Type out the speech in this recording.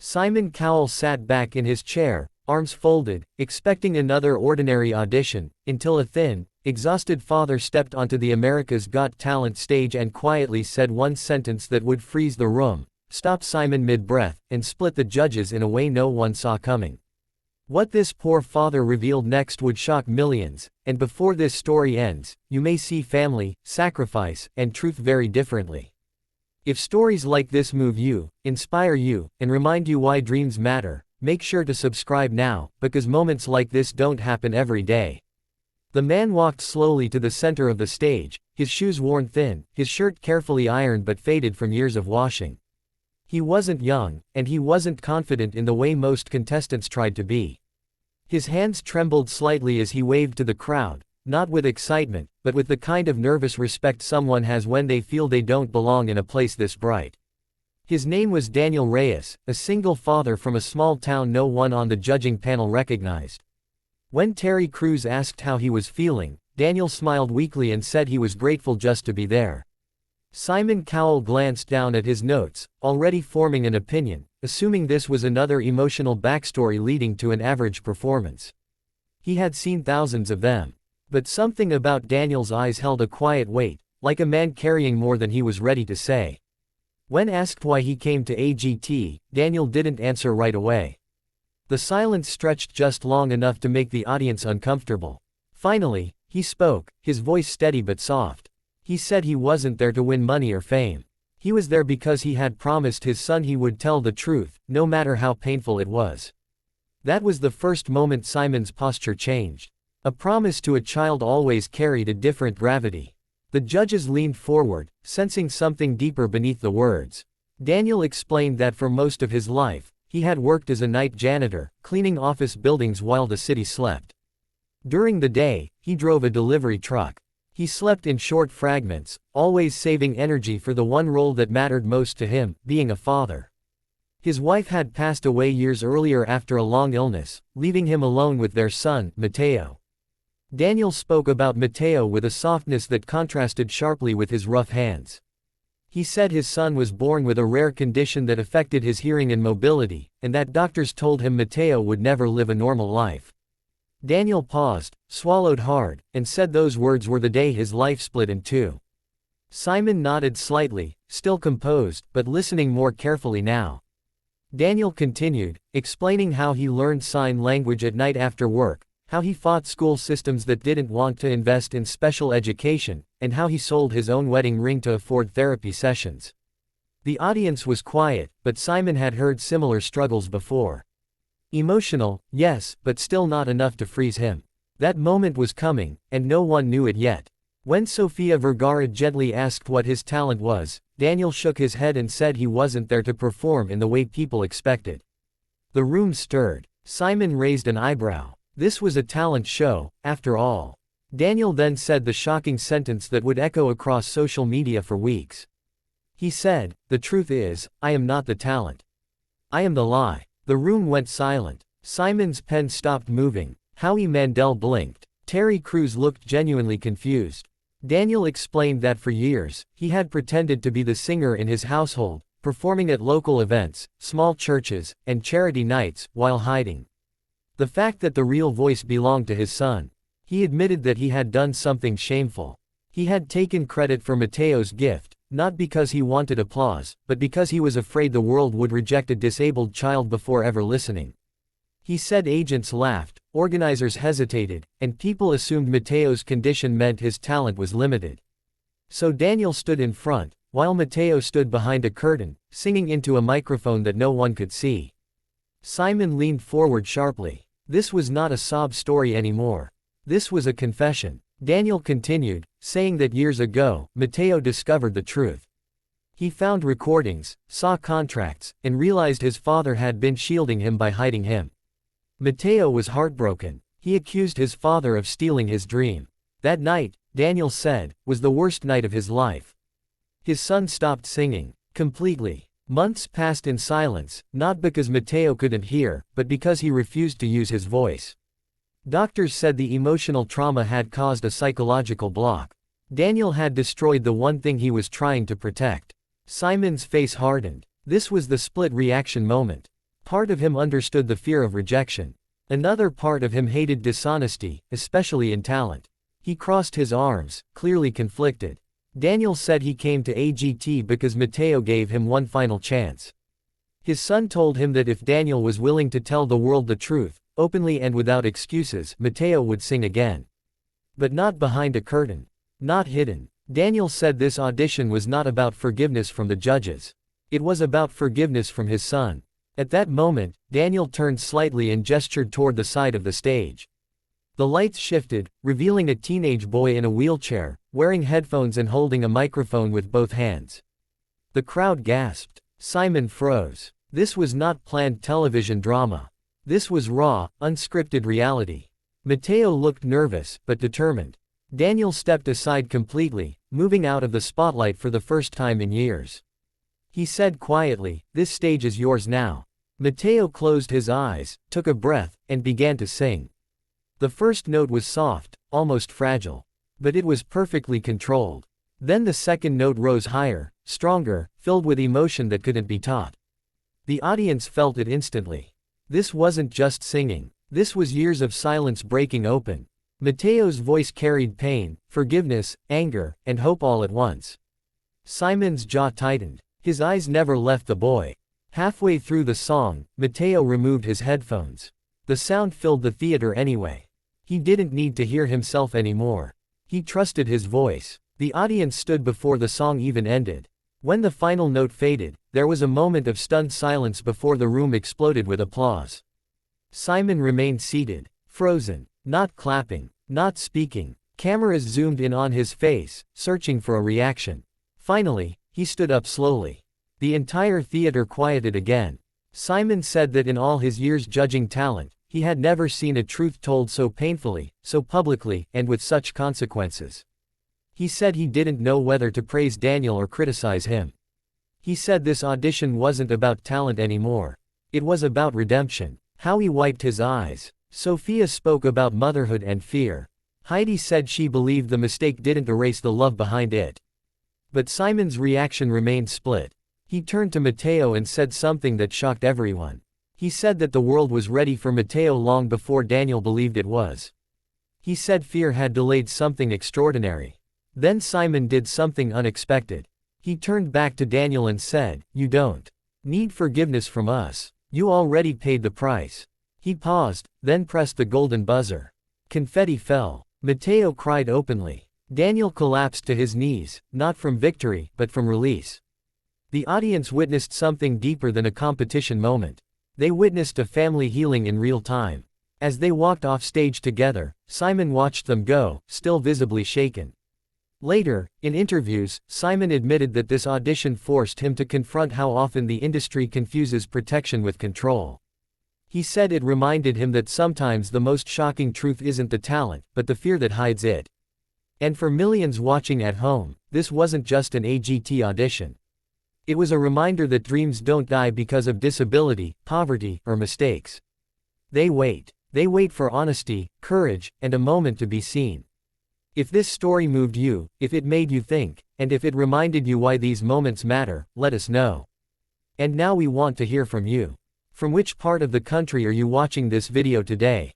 Simon Cowell sat back in his chair, arms folded, expecting another ordinary audition, until a thin, exhausted father stepped onto the America's Got Talent stage and quietly said one sentence that would freeze the room, stop Simon mid-breath, and split the judges in a way no one saw coming. What this poor father revealed next would shock millions, and before this story ends, you may see family, sacrifice, and truth very differently. If stories like this move you, inspire you, and remind you why dreams matter, make sure to subscribe now, because moments like this don't happen every day. The man walked slowly to the center of the stage, his shoes worn thin, his shirt carefully ironed but faded from years of washing. He wasn't young, and he wasn't confident in the way most contestants tried to be. His hands trembled slightly as he waved to the crowd, not with excitement, but with the kind of nervous respect someone has when they feel they don't belong in a place this bright. His name was Daniel Reyes, a single father from a small town no one on the judging panel recognized. When Terry Crews asked how he was feeling, Daniel smiled weakly and said he was grateful just to be there. Simon Cowell glanced down at his notes, already forming an opinion, assuming this was another emotional backstory leading to an average performance. He had seen thousands of them. But something about Daniel's eyes held a quiet weight, like a man carrying more than he was ready to say. When asked why he came to AGT, Daniel didn't answer right away. The silence stretched just long enough to make the audience uncomfortable. Finally, he spoke, his voice steady but soft. He said he wasn't there to win money or fame. He was there because he had promised his son he would tell the truth, no matter how painful it was. That was the first moment Simon's posture changed. A promise to a child always carried a different gravity. The judges leaned forward, sensing something deeper beneath the words. Daniel explained that for most of his life, he had worked as a night janitor, cleaning office buildings while the city slept. During the day, he drove a delivery truck. He slept in short fragments, always saving energy for the one role that mattered most to him, being a father. His wife had passed away years earlier after a long illness, leaving him alone with their son, Mateo. Daniel spoke about Mateo with a softness that contrasted sharply with his rough hands. He said his son was born with a rare condition that affected his hearing and mobility, and that doctors told him Mateo would never live a normal life. Daniel paused, swallowed hard, and said those words were the day his life split in two. Simon nodded slightly, still composed, but listening more carefully now. Daniel continued, explaining how he learned sign language at night after work, how he fought school systems that didn't want to invest in special education, and how he sold his own wedding ring to afford therapy sessions. The audience was quiet, but Simon had heard similar struggles before. Emotional, yes, but still not enough to freeze him. That moment was coming, and no one knew it yet. When Sofia Vergara gently asked what his talent was, Daniel shook his head and said he wasn't there to perform in the way people expected. The room stirred. Simon raised an eyebrow. This was a talent show, after all. Daniel then said the shocking sentence that would echo across social media for weeks. He said, "The truth is, I am not the talent. I am the lie." The room went silent. Simon's pen stopped moving. Howie Mandel blinked. Terry Crews looked genuinely confused. Daniel explained that for years, he had pretended to be the singer in his household, performing at local events, small churches, and charity nights, while hiding the fact that the real voice belonged to his son. He admitted that he had done something shameful. He had taken credit for Mateo's gift, not because he wanted applause, but because he was afraid the world would reject a disabled child before ever listening. He said agents laughed, organizers hesitated, and people assumed Mateo's condition meant his talent was limited. So Daniel stood in front, while Mateo stood behind a curtain, singing into a microphone that no one could see. Simon leaned forward sharply. This was not a sob story anymore. This was a confession. Daniel continued, saying that years ago, Mateo discovered the truth. He found recordings, saw contracts, and realized his father had been shielding him by hiding him. Mateo was heartbroken. He accused his father of stealing his dream. That night, Daniel said, was the worst night of his life. His son stopped singing. Completely. Months passed in silence, not because Mateo couldn't hear, but because he refused to use his voice. Doctors said the emotional trauma had caused a psychological block. Daniel had destroyed the one thing he was trying to protect. Simon's face hardened. This was the split reaction moment. part of him understood the fear of rejection. Another part of him hated dishonesty, especially in talent. He crossed his arms, clearly conflicted. Daniel said he came to AGT because Matteo gave him one final chance. His son told him that if Daniel was willing to tell the world the truth, openly and without excuses, Matteo would sing again. But not behind a curtain. Not hidden. Daniel said this audition was not about forgiveness from the judges. It was about forgiveness from his son. At that moment, Daniel turned slightly and gestured toward the side of the stage. The lights shifted, revealing a teenage boy in a wheelchair, wearing headphones and holding a microphone with both hands. The crowd gasped. Simon froze. This was not planned television drama. This was raw, unscripted reality. Matteo looked nervous, but determined. Daniel stepped aside completely, moving out of the spotlight for the first time in years. He said quietly, "This stage is yours now." Matteo closed his eyes, took a breath, and began to sing. The first note was soft, almost fragile. But it was perfectly controlled. Then the second note rose higher, stronger, filled with emotion that couldn't be taught. The audience felt it instantly. This wasn't just singing. This was years of silence breaking open. Matteo's voice carried pain, forgiveness, anger, and hope all at once. Simon's jaw tightened. His eyes never left the boy. Halfway through the song, Matteo removed his headphones. The sound filled the theater anyway. He didn't need to hear himself anymore. He trusted his voice. The audience stood before the song even ended. When the final note faded, there was a moment of stunned silence before the room exploded with applause. Simon remained seated, frozen, not clapping, not speaking. Cameras zoomed in on his face, searching for a reaction. Finally, he stood up slowly. The entire theater quieted again. Simon said that in all his years judging talent, he had never seen a truth told so painfully, so publicly, and with such consequences. He said he didn't know whether to praise Daniel or criticize him. He said this audition wasn't about talent anymore. It was about redemption. How he wiped his eyes. Sophia spoke about motherhood and fear. Heidi said she believed the mistake didn't erase the love behind it. But Simon's reaction remained split. He turned to Matteo and said something that shocked everyone. He said that the world was ready for Matteo long before Daniel believed it was. He said fear had delayed something extraordinary. Then Simon did something unexpected. He turned back to Daniel and said, "You don't need forgiveness from us. You already paid the price." He paused, then pressed the golden buzzer. Confetti fell. Matteo cried openly. Daniel collapsed to his knees, not from victory, but from release. The audience witnessed something deeper than a competition moment. They witnessed a family healing in real time. As they walked off stage together, Simon watched them go, still visibly shaken. Later, in interviews, Simon admitted that this audition forced him to confront how often the industry confuses protection with control. He said it reminded him that sometimes the most shocking truth isn't the talent, but the fear that hides it. And for millions watching at home, this wasn't just an AGT audition. It was a reminder that dreams don't die because of disability, poverty, or mistakes. They wait. They wait for honesty, courage, and a moment to be seen. If this story moved you, if it made you think, and if it reminded you why these moments matter, let us know. And now we want to hear from you. From which part of the country are you watching this video today?